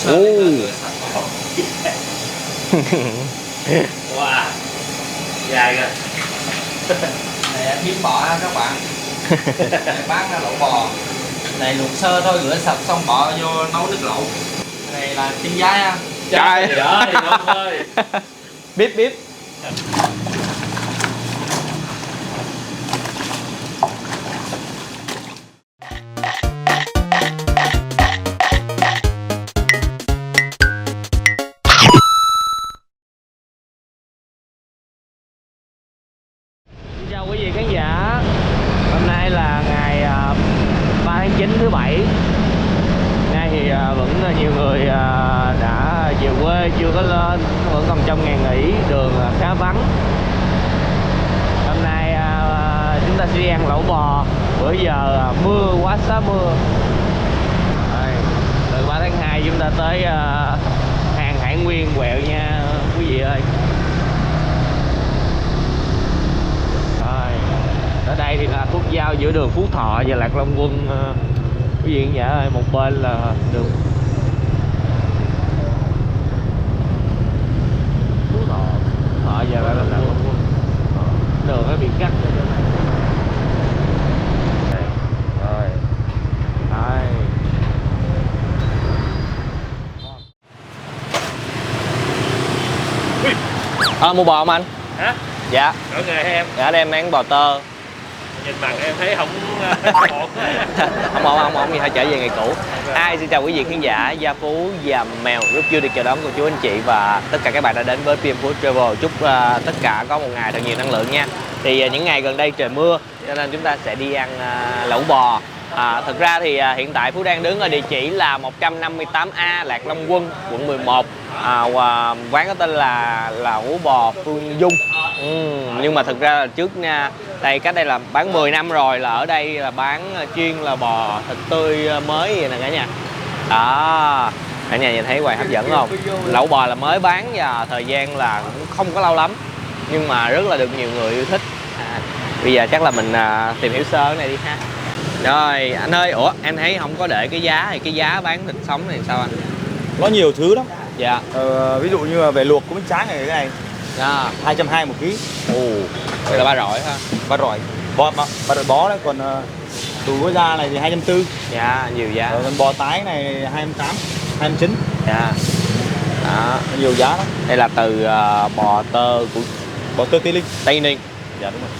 sơ rửa sạch bỏ. Wow, dài rồi. Này hiếm bỏ ha các bạn. Này bán ra lẩu bò. Này luộc sơ thôi, rửa sạch xong bỏ vô nấu nước lẩu. Này là chân giái ha. Trời ơi, Long ơi. Bíp bíp. Chào quý vị khán giả. Hôm nay là ngày 3 tháng 9 thứ Bảy. Nay thì vẫn nhiều người đã về quê chưa có lên, vẫn còn trong ngày nghỉ, đường khá vắng. Hôm nay chúng ta sẽ ăn lẩu bò. Bữa giờ mưa quá xá mưa. Rồi, từ 3 tháng 2 chúng ta tới hàng Hải Nguyên quẹo nha quý vị ơi. Ở đây thì là khúc giao giữa đường Phú Thọ và Lạc Long Quân quý vị khán giả ơi, một bên là đường Phú Thọ và Lạc Long Quân, đường nó bị cắt rồi chỗ này. Rồi đây. Mua bò không anh? Hả? Dạ. Ở nghề hay em? Dạ đem bán bò tơ. Nhìn mặt em thấy không không ổn gì, thôi trở về ngày cũ. Xin chào quý vị khán giả Gia Phú và Mèo, rất vui được chào đón cô chú anh chị và tất cả các bạn đã đến với PM Food Travel. Chúc tất cả có một ngày thật nhiều năng lượng nha. Thì những ngày gần đây trời mưa cho nên chúng ta sẽ đi ăn lẩu bò. Thực ra thì hiện tại Phú đang đứng ở địa chỉ là 158A Lạc Long Quân, quận 11. Quán có tên là lẩu bò Phương Dung. Nhưng mà thực ra là trước nha, cách đây là bán 10 năm rồi, là ở đây là bán chuyên là bò thịt tươi mới vậy nè cả nhà. Đó, cả nhà nhìn thấy quầy hấp dẫn không? Lẩu bò là mới bán và thời gian là cũng không có lâu lắm, nhưng mà rất là được nhiều người yêu thích. Bây giờ chắc là mình tìm hiểu sơ cái này đi ha. Rồi anh ơi, em thấy không có để cái giá, thì cái giá bán thịt sống này sao anh? Có nhiều thứ lắm. Dạ. Ví dụ như là về luộc của bánh tráng này, cái này 220 một ký. Đây là ba rọi ha. Ba rọi ba rọi bó đấy, còn tù gối da này thì 240. Dạ, nhiều giá. Còn bò tái này 280, 290. Dạ. Đó, nhiều giá lắm. đây là từ bò tơ của Bò tơ Tây Ninh. Tây Ninh. Dạ đúng rồi.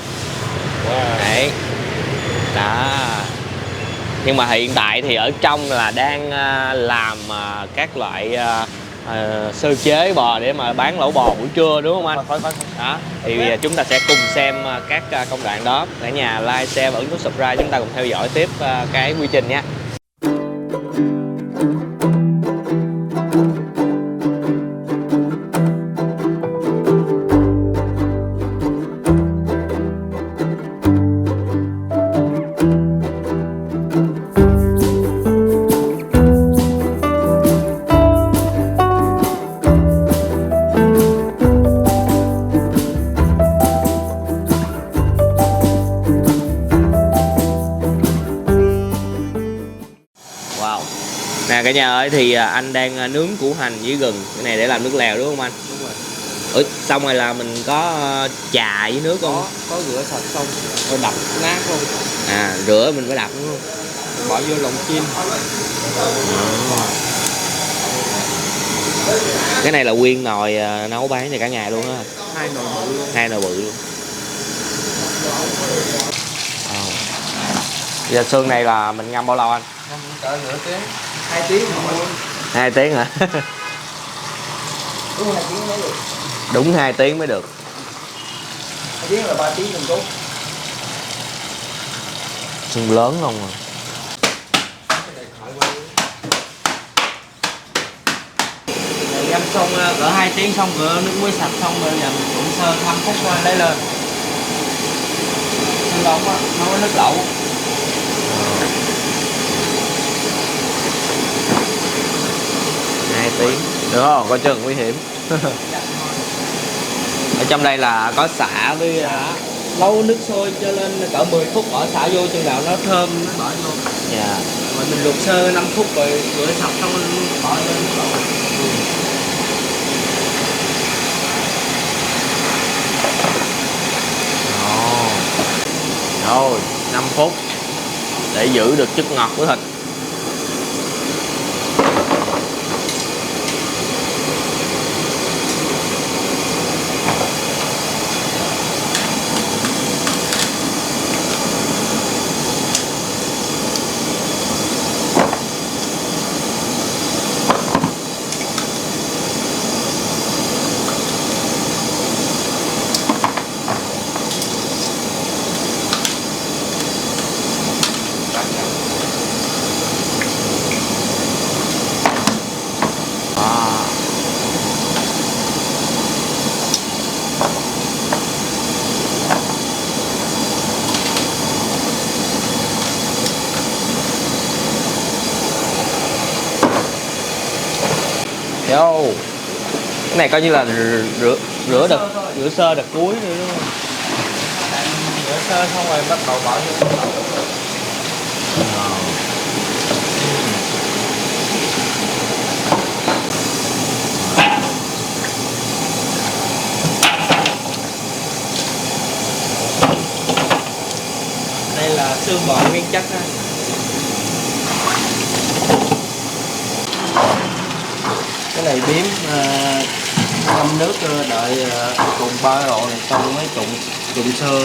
Wow. Đấy. Đó. Nhưng mà hiện tại thì ở trong là đang làm các loại sơ chế bò để mà bán lẩu bò buổi trưa, đúng không anh? Phải. Đó, thì chúng ta sẽ cùng xem các công đoạn đó. Cả nhà like, share và ấn nút subscribe, chúng ta cùng theo dõi tiếp cái quy trình nha. Nè cả nhà ơi, thì anh đang nướng củ hành với gừng, cái này để làm nước lèo đúng không anh? Đúng rồi. Xong rồi là mình có chà với nước không? Có rửa sạch xong rồi đập nát luôn. Rửa mình phải đập đúng không? Bỏ vô lồng chiên. Cái này là nguyên nồi nấu bán cho cả ngày luôn á. 2 nồi bự luôn. 2 nồi bự luôn. Giờ xương này là mình ngâm bao lâu anh? Ngâm cỡ nửa tiếng, 2 tiếng thôi. 2 tiếng hả? Đúng 2 tiếng mới được. Đúng 2 tiếng mới được. 2 tiếng là 3 tiếng đồng tốt. Xương lớn không à? Ngâm xong cỡ 2 tiếng xong rửa nước muối sạch xong rồi giờ mình trụng sơ 5 phút lấy lên. Xương đóng á, nấu nước lẩu. Tiếng được không? Coi chừng nguy hiểm. Ở trong đây là có sả với nấu nước sôi cho lên cỡ 10 phút, bỏ xả vô chừng nào nó thơm nó bỏ vô. Dạ. Rồi mình luộc sơ 5 phút rồi rửa sạch xong bỏ lên. 5 phút để giữ được chất ngọt của thịt. Yo. Cái này coi như là rửa sơ đợt cuối nữa đúng không? Rửa sơ xong rồi bắt đầu bỏ vô nước lẩu. Đây là xương bò nguyên chất á. Cái này biếm ngâm nước đợi trụng ba độ này xong mới trụng sơ.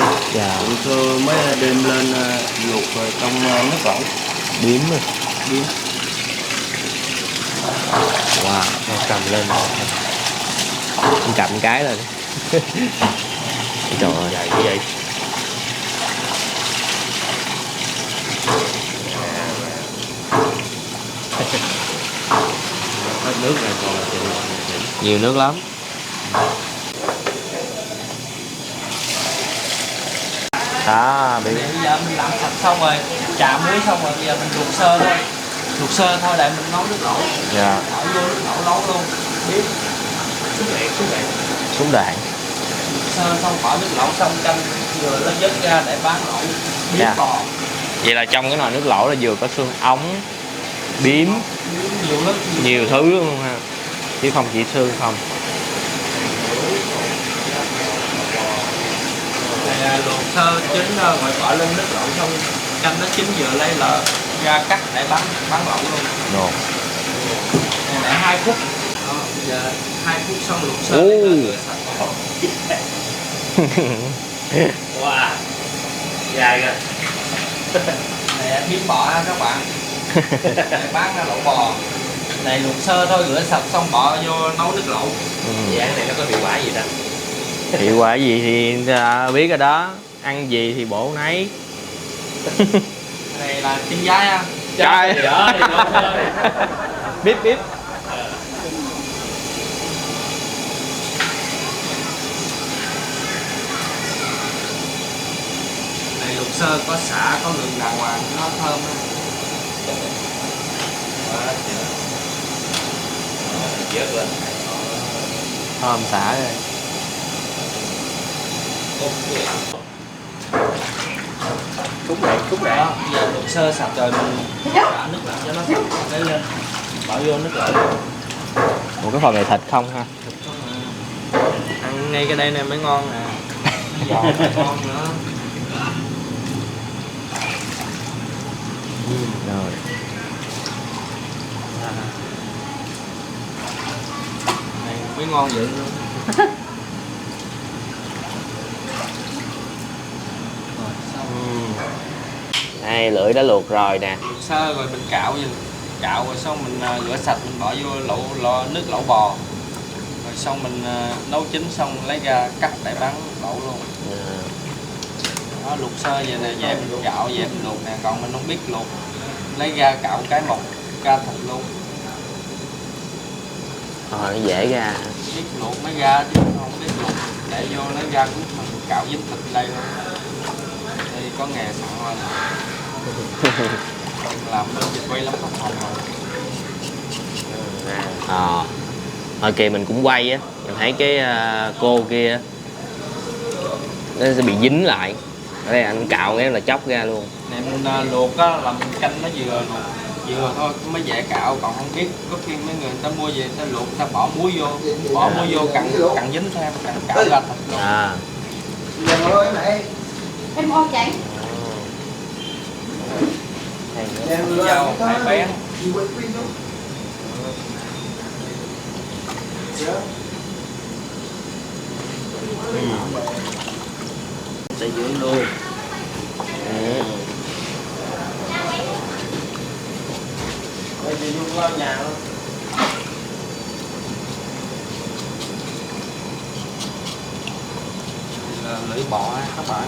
Trụng sơ mới đem lên luộc rồi trong nước lẩu. Biếm rồi. Biếm. Wow, em cầm lên rồi. Em cầm cái lên. Trời ơi, dài như vậy. Nước này còn là nhiều nước lắm. Đó, bây giờ mình làm sạch xong rồi, chạm muối xong rồi, bây giờ mình luộc sơ thôi. Luộc sơ thôi để mình nấu nước lẩu. Dạ. Bỏ vô nước lẩu nấu luôn. Biết. Súng đạn. Luộc sơ xong bỏ nước lẩu xong canh vừa nó vớt ra để bán lẩu. Biếm Dạ. bò. Vậy là trong cái nồi nước lẩu là vừa có xương ống, biếm, Nhiều lắm. nhiều thứ luôn ha. Chứ không chỉ xương không. Này luộc sơ chín rồi bỏ lên nước lẩu xong canh nó chín vừa lấy là ra cắt để bán lẩu luôn. Rồi. Này để 2 phút. Đó, bây giờ 2 phút xong luộc sơ Ô. để rửa sạch. Wow. Dài rồi. Này biếm bò ha các bạn. Này bán ra lẩu bò. Này luộc sơ thôi, rửa sạch xong bỏ vô nấu nước lẩu. Dự án này nó có hiệu quả gì ta? Hiệu quả gì thì biết rồi đó. Ăn gì thì bổ nấy. Này là chân giái ha. Trời ơi. Biết. Này luộc sơ có xả, có gừng đàng hoàng, nó thơm ha. Dớt lên. Thơm xả rồi. Cúc rẻ. Bây giờ luộc sơ sạch rồi mình xả nước lạnh cho nó sạch, lấy lên bỏ vô nước lạnh. Một cái phần này thịt không ha? Ăn ngay cái đây này mới ngon nè. Giòn mới ngon nữa. Rồi. Này mới ngon vậy luôn. Rồi xong. Đây, lưỡi đã luộc rồi nè. Luộc sơ rồi mình cạo vậy. Cạo rồi xong mình rửa sạch, mình bỏ vô nước lẩu bò. Rồi xong mình nấu chín xong lấy ra cắt để bán lẩu luôn. Đó, luộc sơ vậy nè, về mình cạo về mình luộc nè, còn mình không biết luộc lấy ra cạo cái một ca thịt luôn. Nó dễ ra. Biết luộc mới ra chứ không biết luộc để vô lấy ra cũng mình cạo dính thịt đây luôn. Đây có nghề sẵn rồi. Làm bên dịch quay lắm không phòng rồi. Hồi kỳ mình cũng quay á, mình thấy cái cô kia nó sẽ bị dính lại. Ở đây anh cạo cái là chóc ra luôn. Này mình luộc á là mình canh nó vừa thôi mới dễ cạo, còn không biết có khi mấy người ta mua về ta luộc ta bỏ muối vô cặn dính thêm cạo ra thịt luôn. À. Em ô chạy. dầu, 2 bén. Sẽ dưới luôn. Bây giờ vô vào nhà luôn. Lưỡi bò các bạn.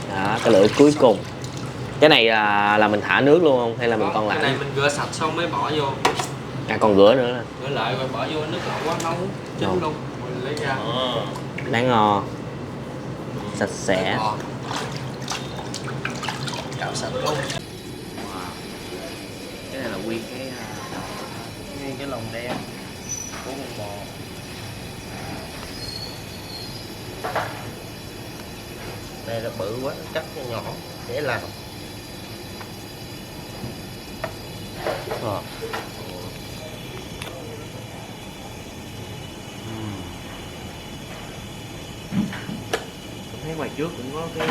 Đó, cái lưỡi cuối cùng. Cái này là mình thả nước luôn không hay là mình còn Cái lại? này mình rửa sạch xong mới bỏ vô. À còn rửa nữa nè. Rửa lại rồi bỏ vô nước lẩu quá nấu chín luôn. Rồi lấy ra. Đáng ngon. Sạch sẽ. Bò. Cạo sạch luôn. Cái này là nguyên Cái lòng đen của con bò. Đây là bự quá, cắt cho nhỏ dễ làm. thấy ngoài trước cũng có cái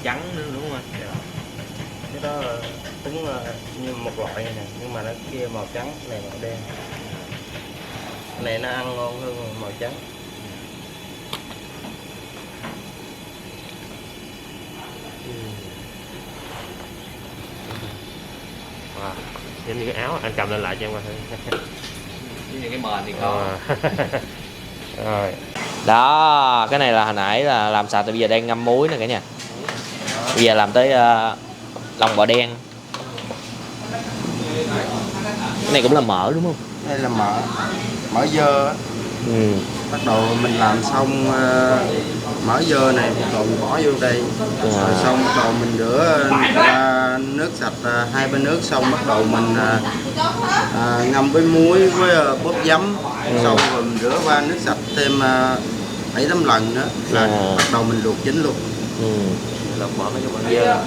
trắng nữa đúng không anh? Cái đó tính như một loại này nè, nhưng mà nó kia màu trắng, cái này màu đen. Cái này nó ăn ngon hơn màu trắng. Wow. Giống như cái áo anh cầm lên lại cho em coi thử. Như cái mền thì có. Rồi. Đó, cái này là hồi nãy là làm sạch, bây giờ đang ngâm muối nè cả nhà. Bây giờ làm tới lòng bò đen. Cái này cũng là mỡ đúng không? Đây là mỡ dơ. Bắt đầu mình làm xong mỡ dơ này bắt đầu mình bỏ vô đây. Rồi xong bắt đầu mình rửa qua nước sạch hai bên nước, xong bắt đầu mình ngâm với muối với bóp giấm. Xong rồi mình rửa qua nước sạch thêm 7-8 lần nữa là bắt đầu mình luộc chín luôn. Lột bỏ mấy cái mỡ dơ.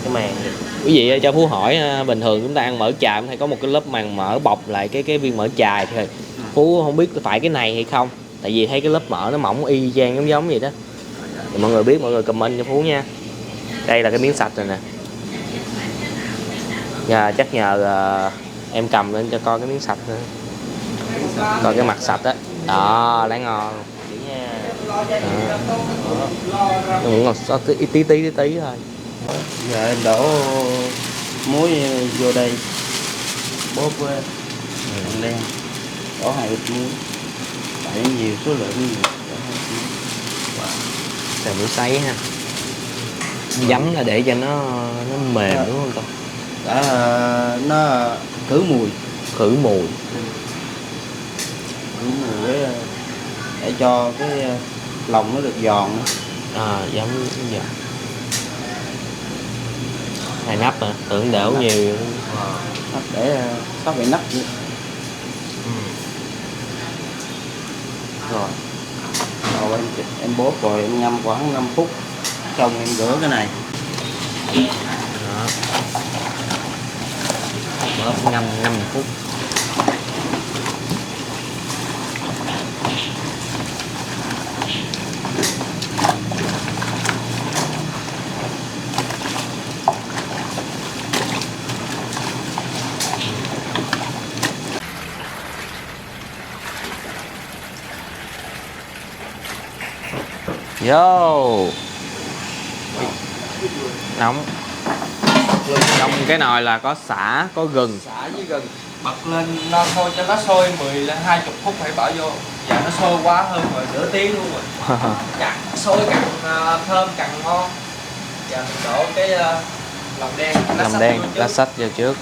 Cái màng này. Quý vị cho Phú hỏi, bình thường chúng ta ăn mỡ chài hay có một cái lớp màng mỡ bọc lại cái viên mỡ chài thôi. Phú không biết phải cái này hay không, tại vì thấy cái lớp mỡ nó mỏng y chang giống vậy đó. Thì mọi người biết mọi người comment cho Phú nha. Đây là cái miếng sạch rồi nè. Chắc nhờ em cầm lên cho coi cái miếng sạch nữa. Coi cái mặt sạch á. Đó, đáng ngon. Ngọt tí thôi. Giờ em đổ muối vô đây, bóp với đen, đổ 2 bịch muối, tại nhiều số lượng nhiều. Xào muối sấy ha. Giấm là để cho nó mềm đúng không con? Nó khử mùi. Khử mùi Với để cho cái lòng nó được giòn nữa. Giấm giòn. 2 nắp hả? Tưởng đổ nhiều. Nắp để sắp bị nắp nữa. Rồi em bóp rồi em ngâm khoảng 5 phút, xong em rửa cái này. Đó. Bóp ngâm 5 phút. Vô nóng. Trong cái nồi là có sả, có gừng. Xả với gừng bật lên nó thôi cho nó sôi 10-20 phút hãy bỏ vô. Giờ nó sôi quá hơn rồi, nửa tiếng luôn rồi. Càng sôi càng thơm càng ngon. Giờ mình đổ cái lòng đen, Lá sách vô trước.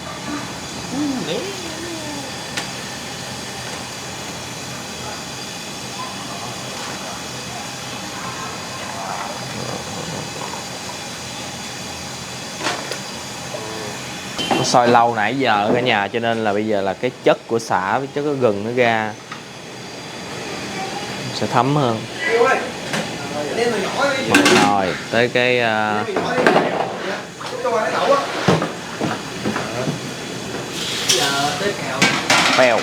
Nó sôi lâu nãy giờ ở cả nhà, cho nên là bây giờ là cái chất của sả với chất của gừng nó ra sẽ thấm hơn. Rồi tới cái tiếp theo Phèo.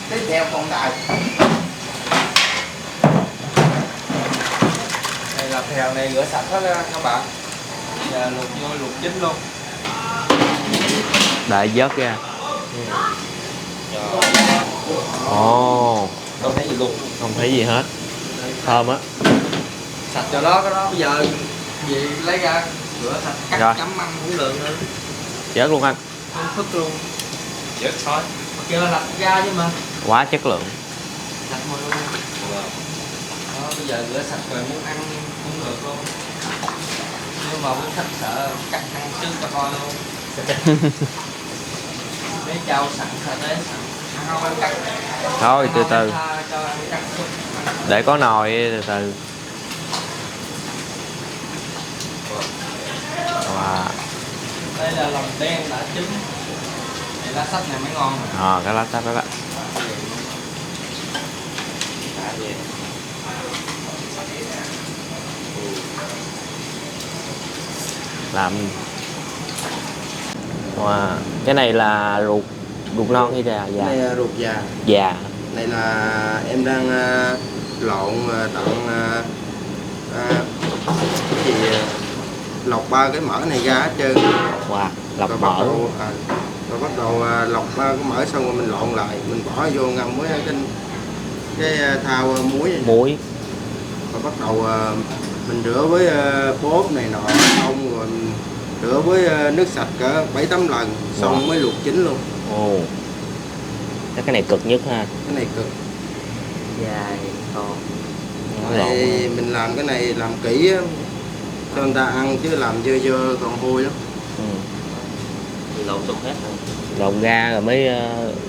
tiếp theo con đại. Đây là phèo này rửa sạch hết ra các bạn. Giờ luộc vô luộc chín luôn. Đợi vớt ra. Ồ, Không thấy gì luôn. không thấy gì hết. Thơm á. Sạch cho đó cái đó bây giờ gì lấy ra rửa sạch cắt Rồi. chấm măng cũng được nữa. Vớt luôn anh. Không thức luôn. Vớt thôi. Kêu là lặt ra chứ mà. Quá chất lượng. Sạch mà luôn. Đó, bây giờ rửa sạch rồi muốn ăn cũng được luôn. Nhưng mà muốn thích sợ cắt ăn trước cho coi luôn. Để trao sẵn ra đấy sẵn. Không ăn cắt. Thôi từ từ. Cho ăn cắt chút. Để có nồi từ từ. Wow. Đây là lòng đen đã chín. Này lá sách này mới ngon rồi. Cái lá tách đó đó. Làm. Wow. Cái này là ruột ruột non hay là già? Này là ruột già. Già. Này là em đang lộn tặng cái gì lọc ba cái mỡ này ra hết trơn. Wow, lọc Rồi mỡ. rồi bắt đầu lọc ba cái mỡ xong rồi mình lộn lại, mình bỏ vô ngâm với cái thao muối này. Muối. Rồi bắt đầu mình rửa với bóp này nọ xong rồi mình rửa với nước sạch cỡ 7-8 lần xong mới luộc chín luôn. Ồ. Cái này cực nhất ha. Cái này cực. Dài còn Thì mình làm cái này làm kỹ á, cho người ta ăn chứ làm dơ dơ còn hôi lắm. Ừ. lộn xung hết rồi. Lộn ra rồi mới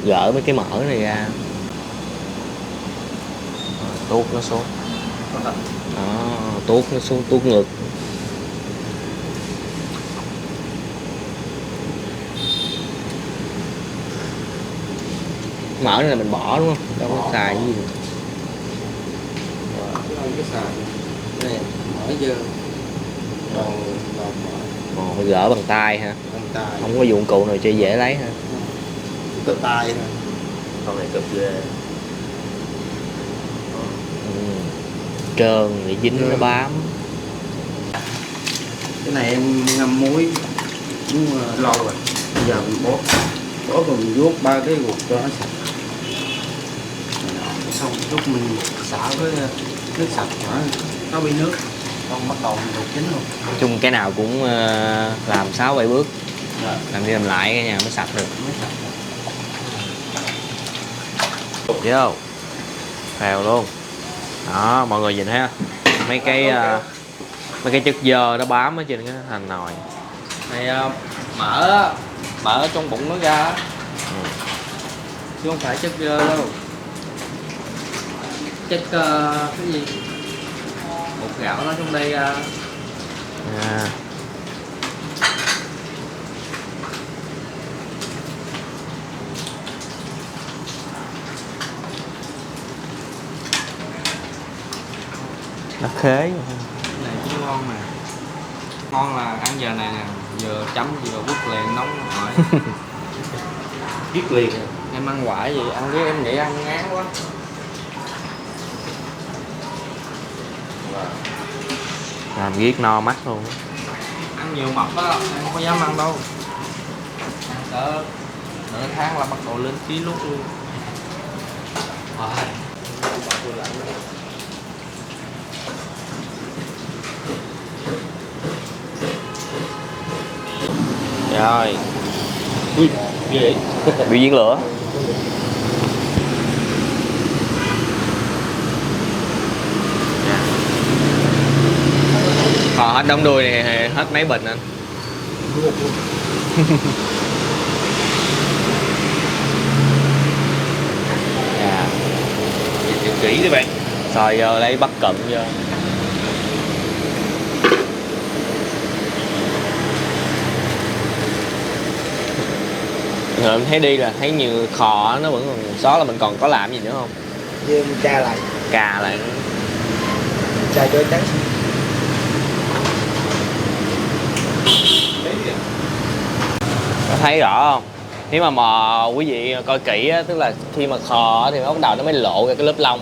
gỡ mấy cái mỡ này ra. Tuốt nó xuống. Đó, tuốt nó xuống, tuốt ngược. Mỡ này là mình bỏ đúng không? Đâu có xài cái gì được. Chứ không cái xài này mỡ dơ còn mỡ Phải gỡ bằng tay ha. bằng tay, Không có dụng cụ nào cho dễ lấy ha. có tay thôi. Con này cực ghê. Trơn để dính nó bám. Cái này em ngâm muối cũng lâu rồi, bây giờ mình bóp rồi mình vuốt ba cái ruột cho nó sạch. Xong lúc mình xả với nước sạch nó bị nước xong bắt đầu mình luộc chín luôn. Nói chung cái nào cũng làm 6-7 bước. Rồi, Làm đi làm lại cái nhà mới sạch được. mới sạch rồi. Vô. Phèo luôn. Đó, mọi người nhìn thấy không? Mấy cái chất dơ nó bám ở trên cái thành nồi. Này mỡ ở trong bụng nó ra á. Ừ. Chứ không phải chất dơ đâu. Chất cái gì bột gạo nó trong đây ra. À. Nó khế. Cái này cũng ngon mà. Ngon là ăn giờ này nè, vừa chấm vừa quất liền nóng hỏi. Giết liền. Em ăn quải gì ăn với em nghĩ ăn ngán quá. Làm riết no mắt luôn. Ăn nhiều mập á, em không có dám ăn đâu. Ăn cỡ nửa tháng là bắt đầu lên ký lút luôn. Rồi. Ui, ghê vậy. Biểu diễn lửa. Kho hết đống đuôi này hết mấy bình anh. Dạ. Nhìn kỹ đi bạn. Rồi giờ lấy bắt cận vô. Rồi em thấy đi là thấy như kho nó vẫn còn xó, là mình còn có làm gì nữa không? Với mình tra lại, Cà lại. tra cho trắng. Thấy rõ không? Nếu mà quý vị coi kỹ á, tức là khi mà khò thì bắt đầu nó mới lộ ra cái lớp lông,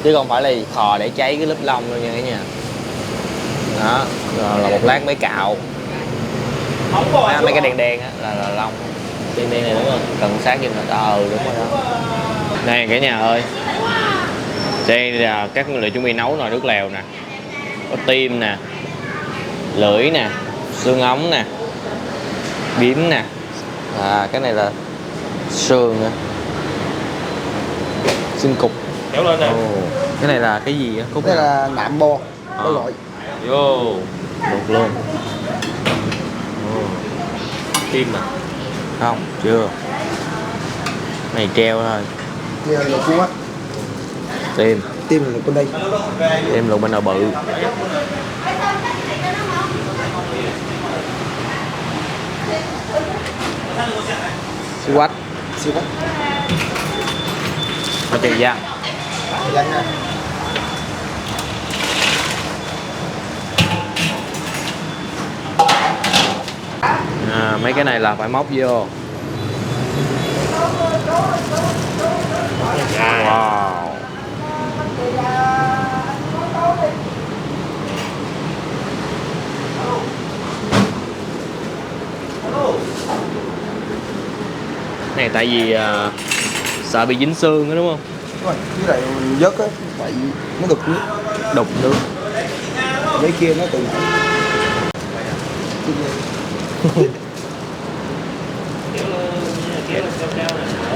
chứ không phải là khò để cháy cái lớp lông đâu nha cả nhà. Đó, rồi là một lát mới cạo. Mấy cái đen đen á là lông. Đen đen này đúng không? Cần sát vô nó. Đúng rồi đó. Đây cả nhà ơi, đây là các nguyên liệu chuẩn bị nấu nồi nước lèo nè. Có tim nè, lưỡi nè, xương ống nè, biếm nè, cái này là sườn nè, xương cục. Kéo lên nè. Cái này là cái gì á? Cúc Đây nào? là nạm bò, có gọi. Vô luộc luôn. Tim nè. Không, chưa. Này treo thôi. Kia là cua. Tim. Tim là bên đây. Tim luộc bên nào bự. Siêu quách. Siêu quách. Có chân da. Răng nè. Mấy cái này là phải móc vô. Wow. Này tại vì sợ bị dính xương đó đúng không? Đúng rồi, cái này mình vớt á, tại vì nó đục nước. Đục nước. Mấy kia nó tự nổi.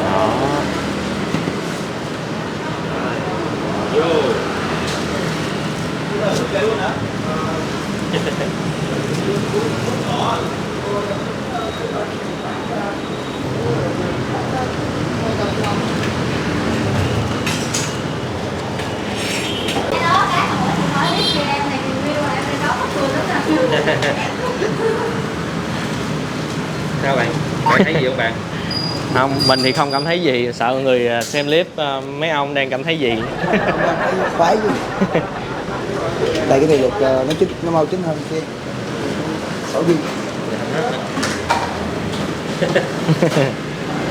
Đó. Sao bạn? Bạn thấy gì không bạn? Không, mình thì không cảm thấy gì, sợ mọi người xem clip mấy ông đang cảm thấy gì. Khoái chứ. Đây cái này được nó chín, nó mau chín hơn kia. 6 viên.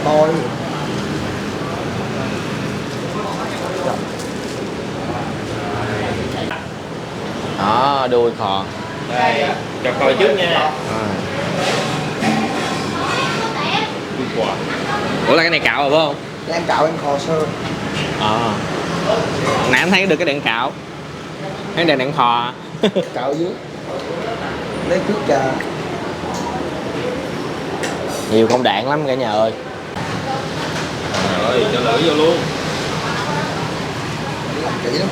To đi. Đó, đuôi khò. Đây, cho coi trước nha. Ủa là cái này cạo rồi phải không? Em cạo em kho sơ. Nãy em thấy được cái đèn cạo. Cái đèn khò. Cạo dưới. Lấy cước trà. Nhiều công đoạn lắm cả nhà ơi. Rồi, cho lưỡi vô luôn. Làm kỹ lắm.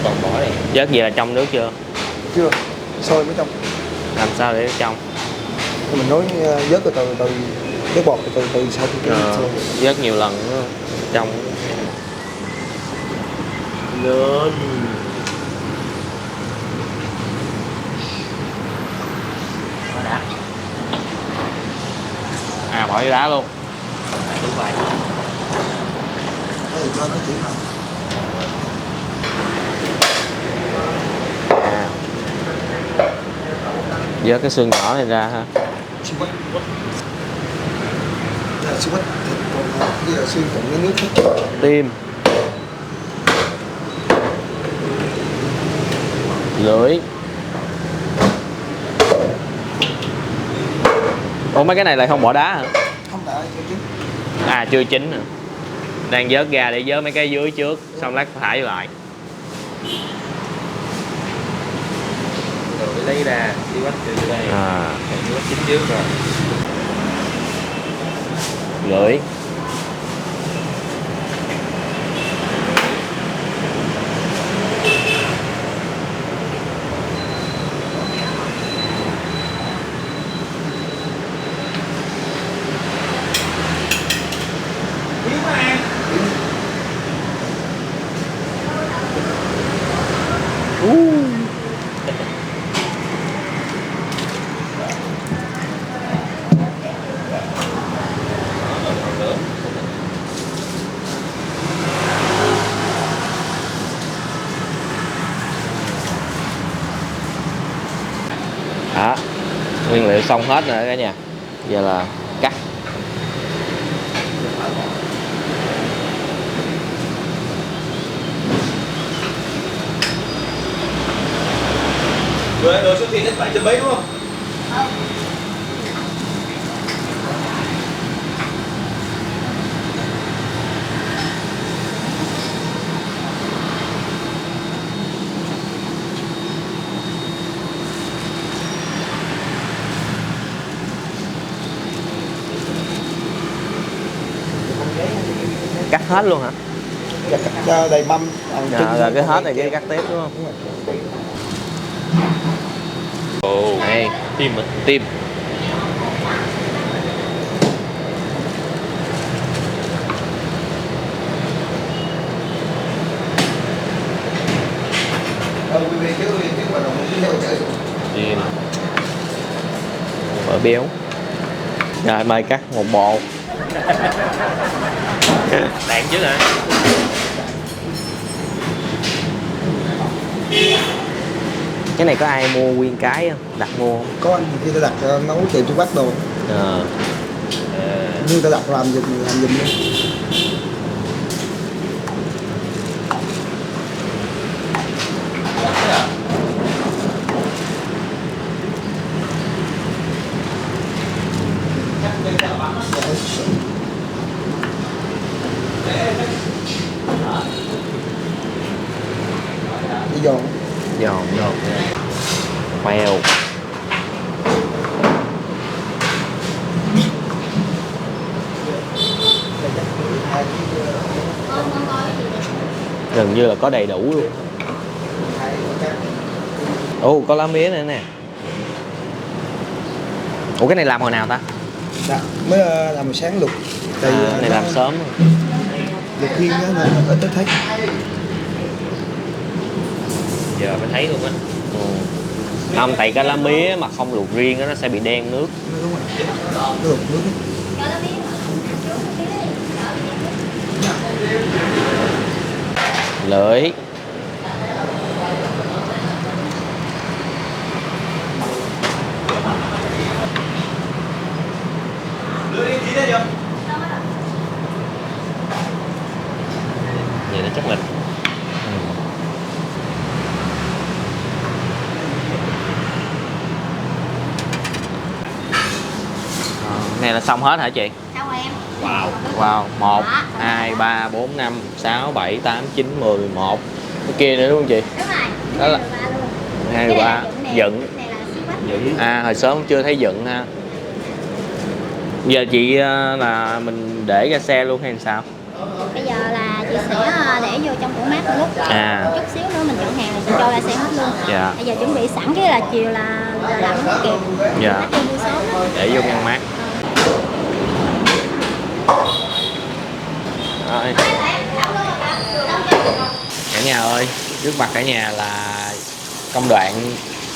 Còn bỏ này. Vớt gì là trong nước chưa? Chưa. Sôi mới trong. Làm sao để trong? Thì mình nói vớt từ từ cái bọt từ từ sau khi cái sôi. Vớt nhiều lần nữa. Trong. Lên. Bỏ vô đá luôn. Đúng vậy. Cái gì cho nó chỉ nào. Vớt cái xương nhỏ này ra ha. Siêu quách. Đây là siêu quách thịt, còn cái là xương cộng cái nước hết. Tim. Lưỡi. Ủa mấy cái này lại không bỏ đá hả? Không đã chưa chứ. Chưa chín hả? Đang vớt ra để vớt mấy cái dưới trước, xong lát thải lại. Rồi lấy ra, đi quách từ đây. Đi quách chín trước rồi. Lưỡi. Rồi xong hết rồi cả nhà. Giờ là cắt. Rồi đồ số tiền hết 7 mấy đúng không? Cắt hết luôn hả? Cắt đầy mâm. Rồi cái hết này cái cắt tiếp đúng không? Ồ, đây, tim à? Tim. Tim. Mỡ béo. Rồi mời cắt một bộ. Đạn chứ hả? Cái này có ai mua nguyên cái không? Đặt mua không? Có anh khi ta đặt nấu tiệm Trung Bắc đồ. Nhưng ta đặt làm giùm luôn. Đi giòn. Giòn giòn. Mèo. Gần như là có đầy đủ luôn. Ồ, có lá mía nữa nè. Ủa cái này làm hồi nào ta? Đã, mới làm buổi sáng lục. Này làm sớm rồi. Lục riêng đó nên ít tới thấy. Giờ mới thấy luôn á. Không, tại cái lá mía mà không luộc riêng đó, nó sẽ bị đen nước. Đúng rồi. Nó lục nước. Lưỡi. Vậy nó chắc là Này là xong hết hả chị? Sao rồi em? wow. Wow, 1, 2, 3, 4, 5, 6, 7, 8, 9, 10, 11. Cái kia nữa đúng không chị? Đúng rồi. Đó là 2, 3, dựng. Này là siêu bách. À, hồi sớm chưa thấy dựng ha. Giờ chị là mình để ra xe luôn hay sao? Bây giờ là chị sẽ để vô trong tủ mát một lúc. À. Chút xíu nữa mình dọn hàng là chị cho ra xe hết luôn. Dạ. Bây giờ chuẩn bị sẵn cái là chiều là làm không kịp. Dạ. Bắt đi mua sớm đó. Để vô ngăn mát. Rồi. Cả nhà ơi, trước mặt cả nhà là công đoạn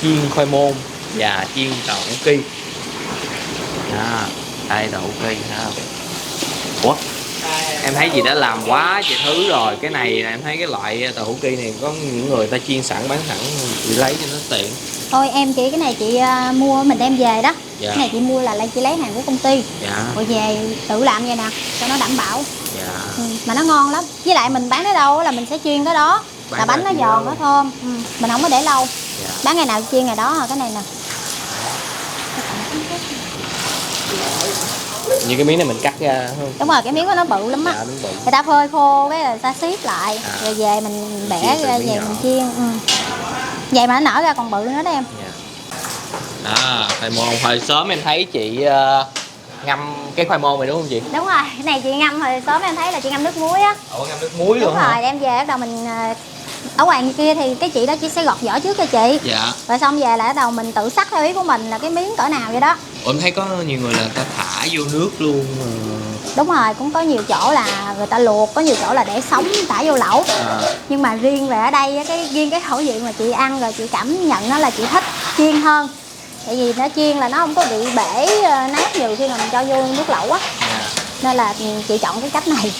chiên khoai môn và chiên đậu hũ ki. Đó, đây đậu hũ ki thấy không? Ủa? Em thấy chị đã làm quá chị thứ rồi. Cái này em thấy cái loại đậu hũ ki này có những người ta chiên sẵn bán sẵn, chị lấy cho nó tiện. Thôi em chị cái này chị mua mình đem về đó. Dạ. Cái này chị mua là chị lấy hàng của công ty. Dạ. Rồi về tự làm vậy nè cho nó đảm bảo. Dạ. Mà nó ngon lắm. Với lại mình bán tới đâu là mình sẽ chiên tới đó. Bán Là bánh nó ra giòn chiên nó thơm. Mình không có để lâu. Dạ. Bán ngày nào chiên ngày đó cái này nè. Như cái miếng này mình cắt ra không? Đúng rồi, cái miếng của nó bự lắm á. Dạ, đúng bự. Người ta phơi khô cái rồi ta xếp lại. À. Rồi về mình bẻ Chiên ra từng về miếng mình nhỏ. chiên. Vậy mà nó nở ra còn bự nữa đó em. Dạ. Đó, khoai môn. Hồi sớm em thấy chị ngâm cái khoai môn này đúng không chị? Đúng rồi, cái này chị ngâm hồi sớm em thấy là chị ngâm nước muối á. Ủa, ngâm nước muối Đúng luôn hả? rồi, đem về bắt đầu mình ở ngoài kia thì cái chị đó chỉ sẽ gọt vỏ trước cho chị. Dạ. Rồi xong về là bắt đầu mình tự sắc theo ý của mình là cái miếng cỡ nào vậy đó. Ủa, em thấy có nhiều người là ta thả vô nước luôn. Đúng rồi, cũng có nhiều chỗ là người ta luộc, có nhiều chỗ là để sống thả vô lẩu. À. Nhưng mà riêng về ở đây riêng cái khẩu vị mà chị ăn rồi chị cảm nhận nó là chị thích chiên hơn. Tại vì nó chiên là nó không có bị bể nát nhiều khi mà mình cho vô nước lẩu á. Dạ. Nên là chị chọn cái cách này.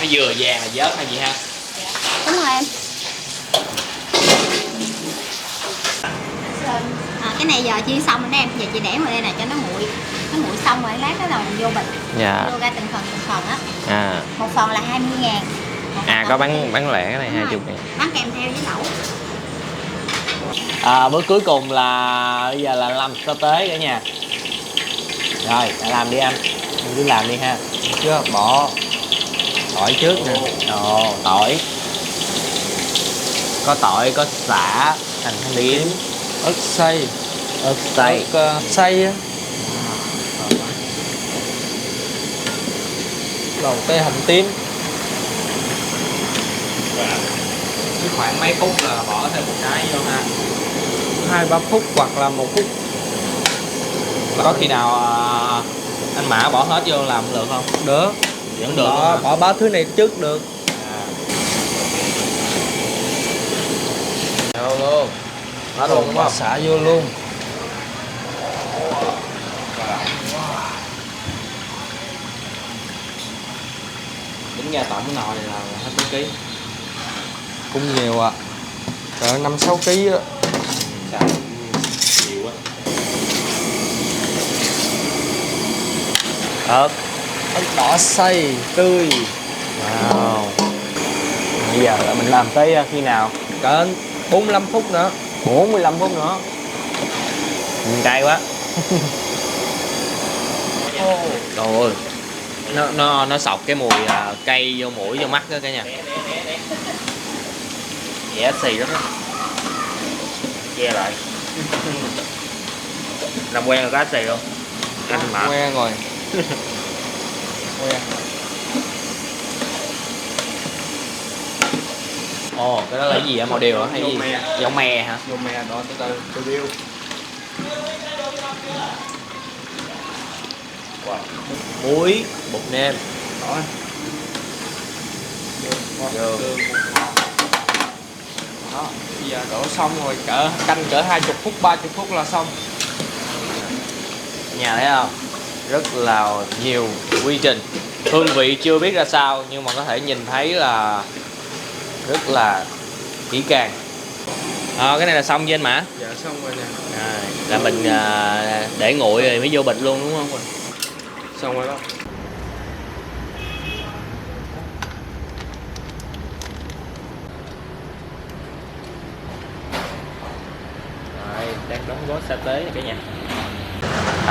Nó vừa vàng là vớt hay gì ha? Đúng rồi em. cái này giờ chiên xong rồi đó em, giờ chị để ngoài đây nè cho nó nguội xong rồi lát đó là mình vô bịch. Dạ. Vô ra từng phần á. À. Một phần là 20.000. À có bán lẻ cái này 20.000. Bán kèm theo với lẩu. Bước cuối cùng là bây giờ là làm sơ tế cả nhà. Rồi, làm đi anh. Anh cứ làm đi ha. Chưa bỏ tỏi trước nè. Ồ, tỏi. Có tỏi, có sả, hành tím, Ớt xay. ớt xay. Ớt xay á. Đầu tê hành tím. Cứ khoảng mấy phút là bỏ thêm một cái vô ha. 2-3 phút hoặc là 1 phút. Có khi nào anh Mã bỏ hết vô làm được không? Được. Vẫn được luôn hả? Bỏ 3 thứ này trước được. Vô luôn. Hết luôn đúng Bỏ không? xả vô luôn. Tính ra tổng nồi này là hết mấy ký. Cũng nhiều ạ. Cỡ 5-6 kg á. Sao? Nhiều quá. Ớt. Ớt đỏ xay tươi. Wow. Bây giờ là mình làm tới khi nào? Cỡ 45 phút nữa. 45 phút nữa. Cay quá. Trời ơi. Nó sọc cái mùi cay vô mũi vô mắt đó cả nhà. Dẻ xì lắm đó. Che lại. Làm quen rồi có xì không? Anh Mã. Quen rồi. Quen. Ồ, cái đó là cái gì vậy? Màu điều hả? Hay Dâu gì? me. Dâu me hả? Vô me đó từ từ điêu. Wow. Muối, bột nêm. Đó. Vô. Đó. Bây giờ đổ xong rồi canh cỡ 20 phút 30 phút là xong. Nhà thấy không? Rất là nhiều quy trình. Hương vị chưa biết ra sao nhưng mà có thể nhìn thấy là rất là kỹ càng. Cái này là xong với anh Mã. Dạ xong rồi nè. Là mình để nguội rồi mới vô bịch luôn đúng không? Xong rồi đó. Rồi, đang đóng gói sa tế nè cả nhà.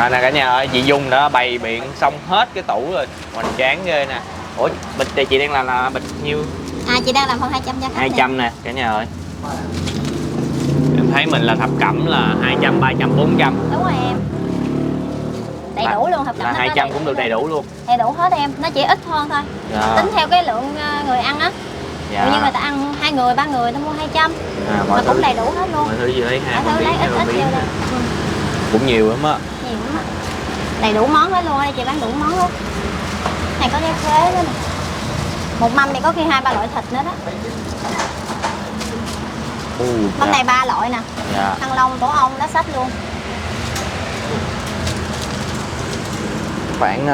Nè cả nhà ơi, chị Dung đã bày biện xong hết cái tủ rồi, hoành tráng ghê nè. Ủa, bịch này chị đang làm là bịch nhiêu? Chị đang làm phần 200 cho khách 200 nè cả nhà ơi. Em thấy mình là thập cẩm là 200, 300, 400. Đúng rồi em. Đầy đủ luôn, thập cẩm. Là 200 cũng được đầy đủ luôn. Đầy đủ hết em, nó chỉ ít hơn thôi. Dạ. Tính theo cái lượng người ăn á. Dạ. Ví dụ như người ta ăn 2 người, 3 người, ta mua 200. Mọi Mà cũng đầy đủ hết luôn. Mọi thứ gì lấy 2 Mọi thứ lấy ít ít vô đây. Cũng nhiều lắm á. Nhiều lắm á. Đầy đủ món hết luôn, đây chị bán đủ món luôn. Này có cái khế nữa nè. Một mâm này có khi 2-3 loại thịt nữa đó. Mâm này 3 loại nè. Dạ. Thăng long, tổ ong, lá sách luôn. Khoảng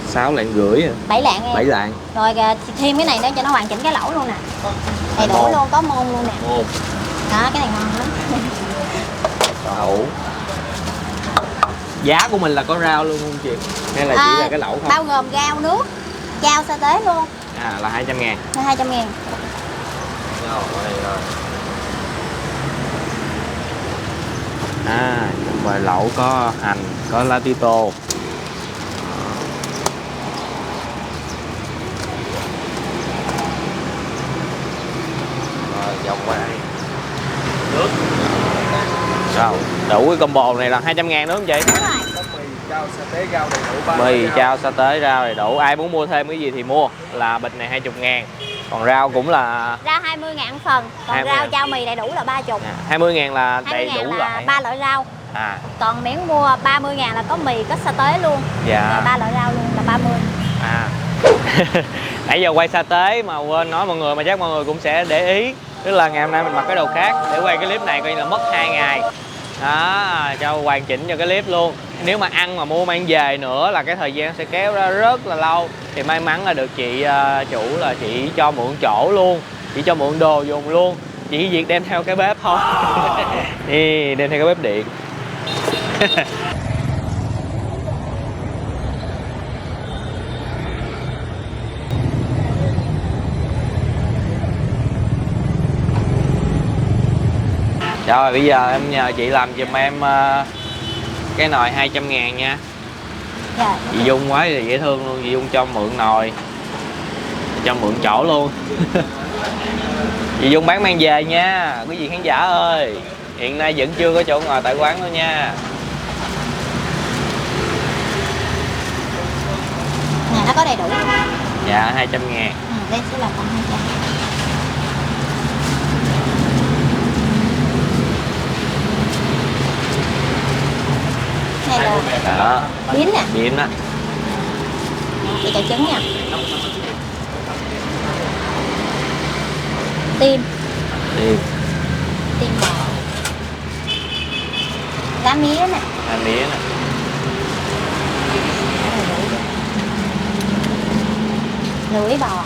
6 lạng rưỡi à. 7 lạng em. 7 lạng. Rồi thêm cái này nữa cho nó hoàn chỉnh cái lẩu luôn nè. Đầy đủ Môn. luôn, có môn luôn nè. Môn. Đó, cái này ngon lắm. Lẩu. Giá của mình là có rau luôn không chị? Hay là chỉ là cái lẩu không? Bao gồm rau, nước, rau sa tế luôn. Là 200.000. Là 200.000. Ngoài lẩu có hành, có lá tía tô. Rồi vòng qua đây. Nước. Sao? Đủ cái combo này là 200.000 đúng không chị? Đúng rồi. Có mì, rau, sa tế, rau đầy đủ. 3 Mì, rau. chao, sa tế, rau đầy đủ. Ai muốn mua thêm cái gì thì mua. Là bịch này 20.000. Còn rau cũng là Rau 20.000 phần. Còn 20.000. rau chao mì đầy đủ là 30. 20.000 là đầy 20.000 đủ là loại. 3 loại rau. Còn nếu mua 30.000 là có mì, có sa tế luôn. Dạ. Rồi 3 loại rau luôn là 30. Nãy giờ quay sa tế mà quên nói mọi người, mà chắc mọi người cũng sẽ để ý. Tức là ngày hôm nay mình mặc cái đồ khác để quay cái clip này coi như là mất 2 ngày. Đó, cho hoàn chỉnh cho cái clip luôn. Nếu mà ăn mà mua mang về nữa là cái thời gian sẽ kéo ra rất là lâu. Thì may mắn là được chị chủ là chị cho mượn chỗ luôn, chị cho mượn đồ dùng luôn. chị Việt đem theo cái bếp thôi. Đi đem theo cái bếp điện. Rồi bây giờ em nhờ chị làm giùm em cái nồi 200.000 nha. Dạ. Chị Dung quá thì dễ thương luôn, chị Dung cho mượn nồi, cho mượn chỗ luôn. Chị Dung bán mang về nha quý vị khán giả ơi. Hiện nay vẫn chưa có chỗ ngồi tại quán đâu nha. Nè nó có đầy đủ luôn. Dạ 200.000. Đây sẽ là phần 200. Này là Đó, biến nè. điểm đó. Chị cho trứng nha. Tim. Điểm. Tim bò. Lá mía nè. Hai mía nè. Lưỡi bò.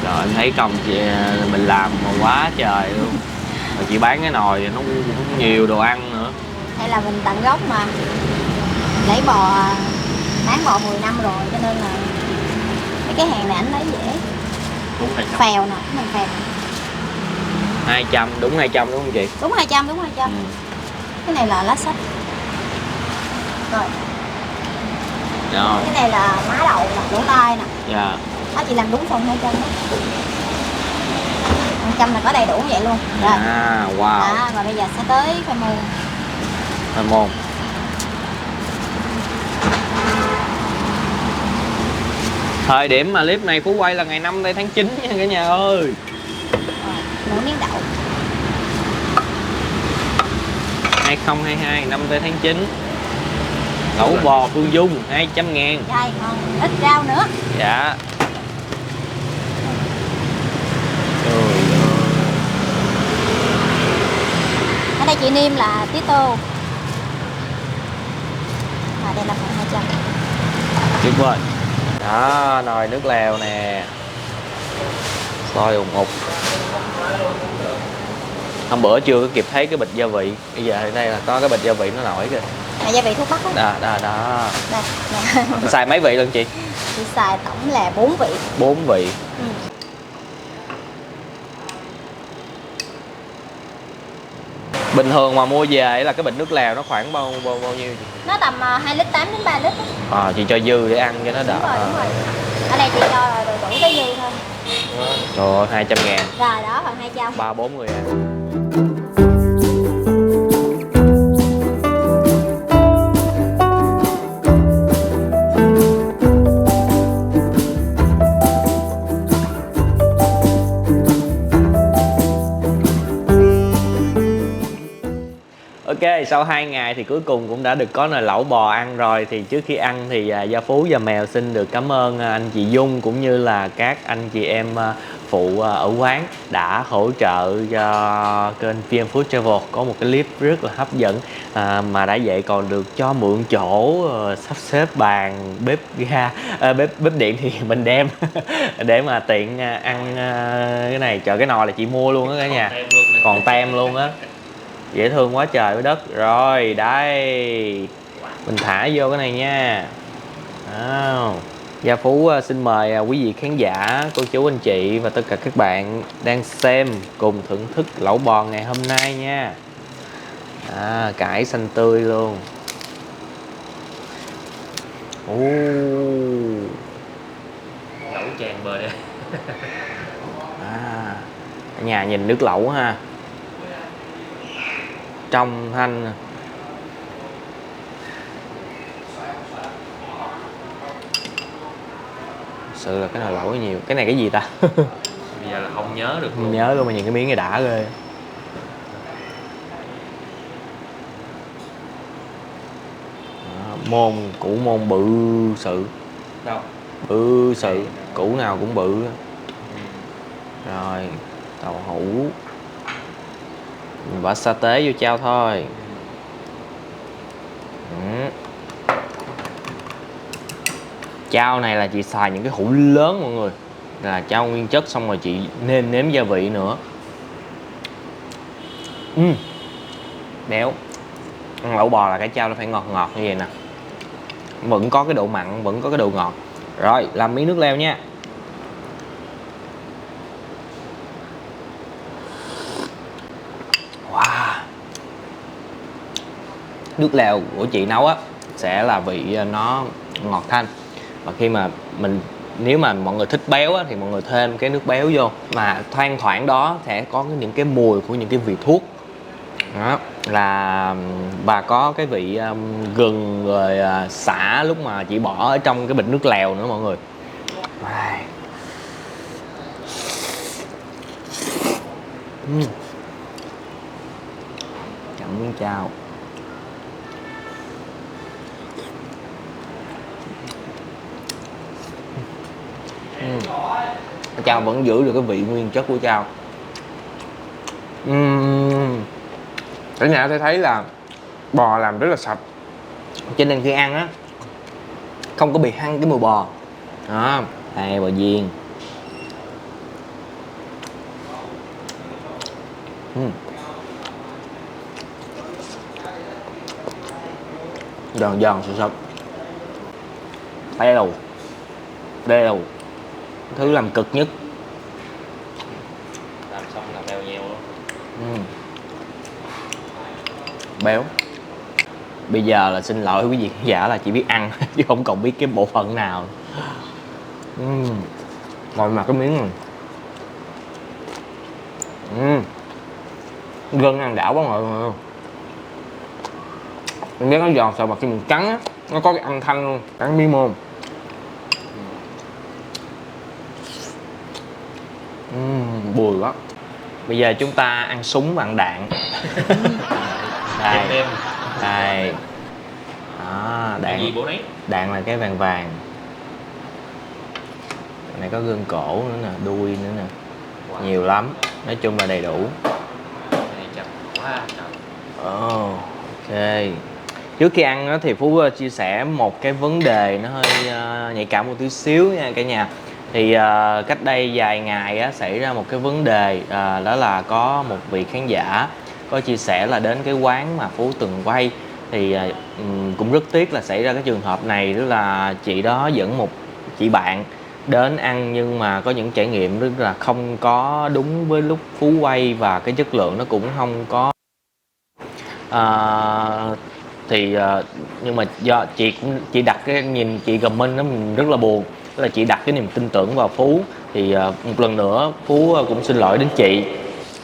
Rồi em thấy công chị mình làm mà quá trời luôn. Rồi chị bán cái nồi nó cũng nhiều đồ ăn nữa. Hay là mình tận gốc mà. Lấy bò, bán bò 10 năm rồi cho nên là mấy cái hàng này anh lấy dễ. Phèo nè, mình phèo. 200, đúng 200 đúng không chị? Đúng 200, đúng 200. Cái này là lá sách. Rồi. Rồi. Cái này là má đậu nè, lỗ tai nè. Dạ. Đó chị làm đúng phần 200 đó. 200 là có đầy đủ vậy luôn. Rồi. À, wow. Đó, và bây giờ sẽ tới khoai môn. Khoai môn. Thời điểm mà clip này Phú quay là ngày 5 tháng 9 nha cả nhà ơi. Rồi, nửa miếng đậu. 2022 5 tháng 9. Lẩu bò Phương Dung 200.000. Đây, ngon, ít rau nữa. Dạ. Trời ơi. Ở đây chị Niêm là tí tô. Và đây là phần 200. Tuyệt vời. Đó, nồi nước lèo nè. Sôi ủng ục. Hôm bữa chưa có kịp thấy cái bịch gia vị. Bây giờ đây là có cái bịch gia vị nó nổi kìa. Này gia vị thuốc bắc đó. Đó. Đây, nè. Xài mấy vị lần chị? Chị xài tổng là 4 vị. 4 vị. Bình thường mà mua về là cái bịch nước lèo nó khoảng bao nhiêu chị? Nó tầm 2,8 lít đến 3 lít. Chị cho dư để ăn cho nó đỡ. Đúng rồi. Ở đây chị cho rồi đủ cái dư thôi. Trời ơi 200.000. Rồi đó, phần 200. 3-4 người ăn. Ok, sau 2 ngày thì cuối cùng cũng đã được có nồi lẩu bò ăn rồi. Thì trước khi ăn thì Gia Phú và Mèo xin được cảm ơn anh chị Dung cũng như là các anh chị em phụ ở quán đã hỗ trợ cho kênh VM Food Travel có một cái clip rất là hấp dẫn, mà đã vậy còn được cho mượn chỗ, sắp xếp bàn, bếp ga, bếp điện thì mình đem để mà tiện ăn cái này. Trời, cái nồi là chị mua luôn á cả nhà, còn tem luôn á, dễ thương quá trời với đất. Rồi đây mình thả vô cái này nha. Gia Phú xin mời quý vị khán giả, cô chú anh chị và tất cả các bạn đang xem cùng thưởng thức lẩu bò ngày hôm nay nha. Cải xanh tươi luôn. Lẩu tràn bờ đây. Ở nhà nhìn nước lẩu ha, trong thanh. Thực sự là cái nồi lẩu nhiều. Cái này cái gì ta? Bây giờ là không nhớ được luôn. Không nhớ luôn, mà nhìn cái miếng này đã ghê. Môn củ môn bự sự. Đâu? Bự sự, củ nào cũng bự. Rồi tàu hũ, mình bỏ sa tế vô chao thôi. Chao này là chị xài những cái hũ lớn mọi người, là chao nguyên chất, xong rồi chị nêm nếm gia vị nữa. Béo. Ăn lẩu bò là cái chao nó phải ngọt ngọt như vậy nè, vẫn có cái độ mặn, vẫn có cái độ ngọt. Rồi làm miếng nước leo nha. Wow. Nước lèo của chị nấu á sẽ là vị nó ngọt thanh, và khi mà nếu mà mọi người thích béo á, thì mọi người thêm cái nước béo vô, mà thoang thoảng đó sẽ có những cái mùi của những cái vị thuốc đó, và có cái vị gừng rồi sả lúc mà chị bỏ ở trong cái bịch nước lèo nữa mọi người. Chậm miếng chao. Chao vẫn giữ được cái vị nguyên chất của chao. Cả nhà tôi thấy là bò làm rất là sạch, cho nên khi ăn á không có bị hăng cái mùi bò đó. Đây bò viên. Giòn giòn sụp sụp. Đều thứ làm cực nhất. Làm xong là bèo nheo luôn. Béo. Bây giờ là xin lỗi quý vị khán giả là chỉ biết ăn chứ không còn biết cái bộ phận nào. Ngồi mà cái miếng này. Gân ăn đảo quá mọi người. Mình biết nó giòn sao mà khi mình cắn á, nó có cái âm thanh luôn, cắn miếng mồm. Bùi quá. Bây giờ chúng ta ăn súng và ăn đạn. Đây. Đây. Đó, đạn. Gì bố đấy? Đạn là cái vàng vàng. Cái này có gân cổ nữa nè, đuôi nữa nè. Wow. Nhiều lắm. Nói chung là đầy đủ. Này chặt quá trời. Ok. Trước khi ăn đó thì Phú chia sẻ một cái vấn đề nó hơi nhạy cảm một tí xíu nha cả nhà. Thì cách đây vài ngày á, xảy ra một cái vấn đề đó là có một vị khán giả có chia sẻ là đến cái quán mà Phú từng quay, thì cũng rất tiếc là xảy ra cái trường hợp này, tức là chị đó dẫn một chị bạn đến ăn nhưng mà có những trải nghiệm rất là không có đúng với lúc Phú quay, và cái chất lượng nó cũng không có nhưng mà do chị đặt cái nhìn chị comment nó mình rất là buồn, tức là chị đặt cái niềm tin tưởng vào Phú. Thì một lần nữa Phú cũng xin lỗi đến chị,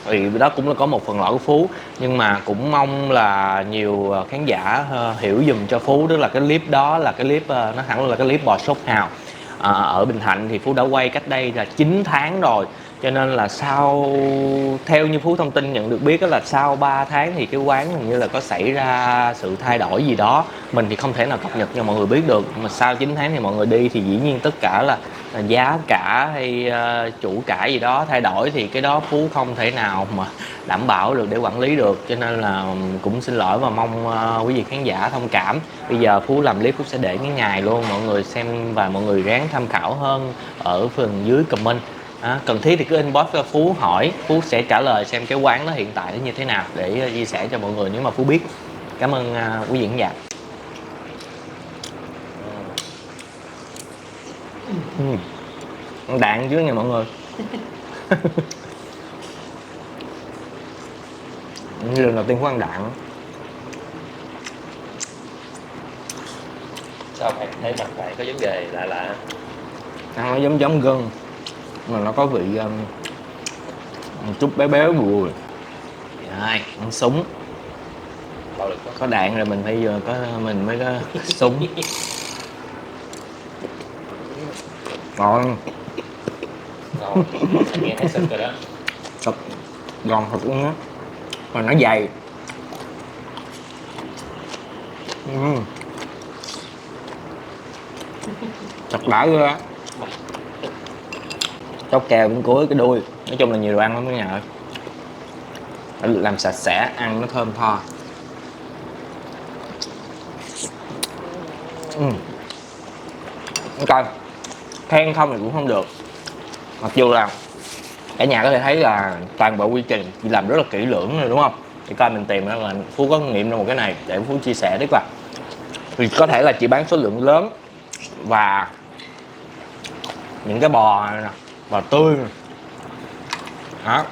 thì đó cũng là có một phần lỗi của Phú, nhưng mà cũng mong là nhiều khán giả hiểu dùm cho Phú, tức là cái clip đó là cái clip nó hẳn là cái clip bò sốt hào ở Bình Thạnh, thì Phú đã quay cách đây là 9 tháng rồi. Cho nên là theo như Phú thông tin nhận được biết đó, là sau 3 tháng thì cái quán hình như là có xảy ra sự thay đổi gì đó, mình thì không thể nào cập nhật cho mọi người biết được. Mà sau 9 tháng thì mọi người đi thì dĩ nhiên tất cả là giá cả hay chủ cải gì đó thay đổi, thì cái đó Phú không thể nào mà đảm bảo được để quản lý được. Cho nên là cũng xin lỗi và mong quý vị khán giả thông cảm. Bây giờ Phú làm clip Phú sẽ để cái ngày luôn, mọi người xem và mọi người ráng tham khảo hơn ở phần dưới comment. Cần thiết thì cứ inbox cho Phú hỏi, Phú sẽ trả lời xem cái quán nó hiện tại nó như thế nào để chia sẻ cho mọi người nếu mà Phú biết. Cảm ơn quý vị khán giả. Đạn chứ nha mọi người. Lần đầu tiên Phú ăn đạn. Sao phải thấy mặt phải có vấn đề lạ lạ? Ăn nó giống gân mà nó có vị một chút béo béo bùi. Rồi, ăn súng. Bạo lực quá. Có đạn rồi mình phải giờ mình mới có súng. Ngon. Ngon. Nghe thấy sực rồi đó. Sực. Giòn thật luôn á. Mà nó dày. Thật đã ghê á. Chóc kèo bên cuối cái đuôi. Nói chung là nhiều đồ ăn lắm cả nhà ơi. Phải làm sạch sẽ, ăn nó thơm tho. Ok. Khen không thì cũng không được. Mặc dù là cả nhà có thể thấy là toàn bộ quy trình chị làm rất là kỹ lưỡng rồi đúng không? Thì coi mình tìm ra là Phú có kinh nghiệm trong một cái này để Phú chia sẻ đấy qua. Thì có thể là chị bán số lượng lớn và những cái bò này nè, bò tươi này. Đó,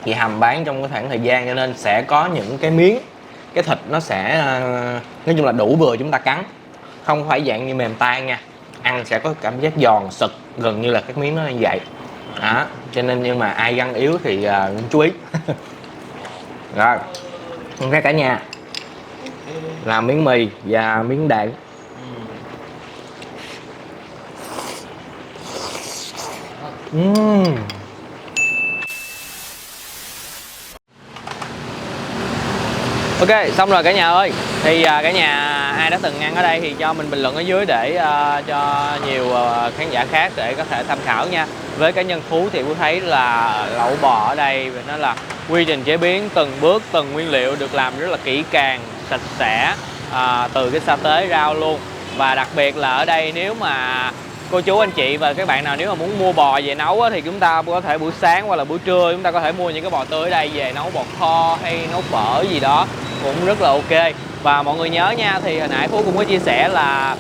chị hầm bán trong cái khoảng thời gian cho nên sẽ có những cái miếng, cái thịt nó sẽ nói chung là đủ vừa chúng ta cắn, không phải dạng như mềm tan nha, ăn sẽ có cảm giác giòn sực gần như là các miếng nó như vậy. Đó, cho nên nhưng mà ai răng yếu thì chú ý. Rồi, ok cả nhà, làm miếng mì và miếng đạn. Ok, xong rồi cả nhà ơi. Thì cả nhà ai đã từng ăn ở đây thì cho mình bình luận ở dưới để cho nhiều khán giả khác để có thể tham khảo nha. Với cá nhân Phú thì Phú thấy là lẩu bò ở đây nó là quy trình chế biến từng bước, từng nguyên liệu được làm rất là kỹ càng, sạch sẽ, từ cái sa tế rau luôn. Và đặc biệt là ở đây nếu mà cô chú anh chị và các bạn nào nếu mà muốn mua bò về nấu á, thì chúng ta có thể buổi sáng hoặc là buổi trưa chúng ta có thể mua những cái bò tươi ở đây về nấu bò kho hay nấu phở gì đó cũng rất là ok. Và mọi người nhớ nha, thì hồi nãy Phú cũng có chia sẻ là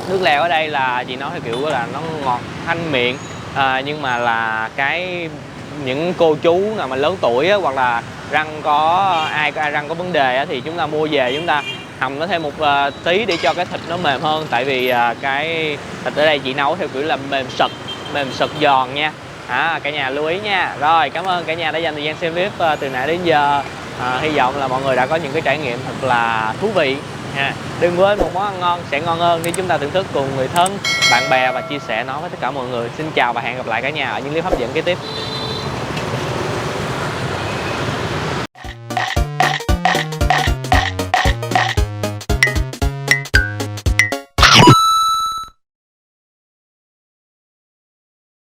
nước lèo ở đây là chị nói theo kiểu là nó ngọt thanh miệng, nhưng mà là những cô chú nào mà lớn tuổi á, hoặc là răng có ai răng có vấn đề á, thì chúng ta mua về chúng ta hầm nó thêm một tí để cho cái thịt nó mềm hơn. Tại vì cái thịt ở đây chị nấu theo kiểu là mềm sực giòn nha. Cả nhà lưu ý nha. Rồi, cảm ơn cả nhà đã dành thời gian xem clip từ nãy đến giờ. Hy vọng là mọi người đã có những cái trải nghiệm thật là thú vị nha. Đừng quên một món ăn ngon sẽ ngon hơn nếu chúng ta thưởng thức cùng người thân, bạn bè và chia sẻ nó với tất cả mọi người. Xin chào và hẹn gặp lại cả nhà ở những clip hấp dẫn kế tiếp.